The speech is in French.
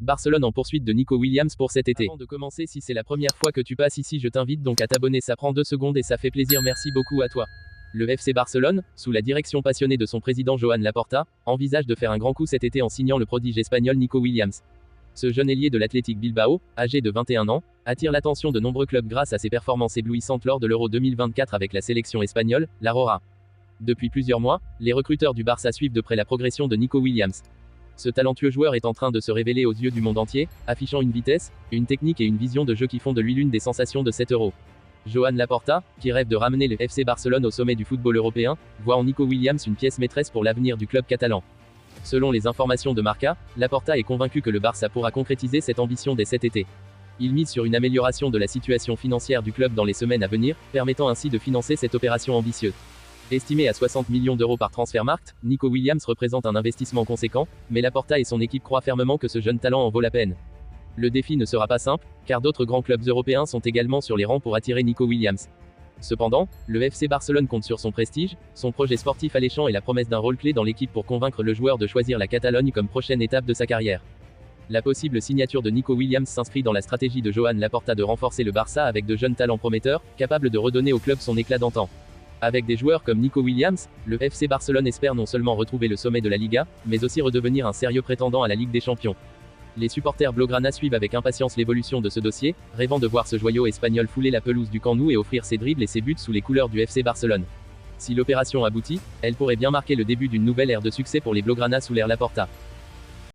Barcelone en poursuite de Nico Williams pour cet été. Avant de commencer, si c'est la première fois que tu passes ici, je t'invite donc à t'abonner, ça prend 2 secondes et ça fait plaisir, merci beaucoup à toi. Le FC Barcelone, sous la direction passionnée de son président Joan Laporta, envisage de faire un grand coup cet été en signant le prodige espagnol Nico Williams. Ce jeune ailier de l'Athletic Bilbao, âgé de 21 ans, attire l'attention de nombreux clubs grâce à ses performances éblouissantes lors de l'Euro 2024 avec la sélection espagnole, la Roja. Depuis plusieurs mois, les recruteurs du Barça suivent de près la progression de Nico Williams. Ce talentueux joueur est en train de se révéler aux yeux du monde entier, affichant une vitesse, une technique et une vision de jeu qui font de lui l'une des sensations de cet Euro. Joan Laporta, qui rêve de ramener le FC Barcelone au sommet du football européen, voit en Nico Williams une pièce maîtresse pour l'avenir du club catalan. Selon les informations de Marca, Laporta est convaincu que le Barça pourra concrétiser cette ambition dès cet été. Il mise sur une amélioration de la situation financière du club dans les semaines à venir, permettant ainsi de financer cette opération ambitieuse. Estimé à 60 millions d'euros par Transfermarkt, Nico Williams représente un investissement conséquent, mais Laporta et son équipe croient fermement que ce jeune talent en vaut la peine. Le défi ne sera pas simple, car d'autres grands clubs européens sont également sur les rangs pour attirer Nico Williams. Cependant, le FC Barcelone compte sur son prestige, son projet sportif alléchant et la promesse d'un rôle clé dans l'équipe pour convaincre le joueur de choisir la Catalogne comme prochaine étape de sa carrière. La possible signature de Nico Williams s'inscrit dans la stratégie de Joan Laporta de renforcer le Barça avec de jeunes talents prometteurs, capables de redonner au club son éclat d'antan. Avec des joueurs comme Nico Williams, le FC Barcelone espère non seulement retrouver le sommet de la Liga, mais aussi redevenir un sérieux prétendant à la Ligue des Champions. Les supporters blaugrana suivent avec impatience l'évolution de ce dossier, rêvant de voir ce joyau espagnol fouler la pelouse du Camp Nou et offrir ses dribbles et ses buts sous les couleurs du FC Barcelone. Si l'opération aboutit, elle pourrait bien marquer le début d'une nouvelle ère de succès pour les blaugrana sous l'ère Laporta.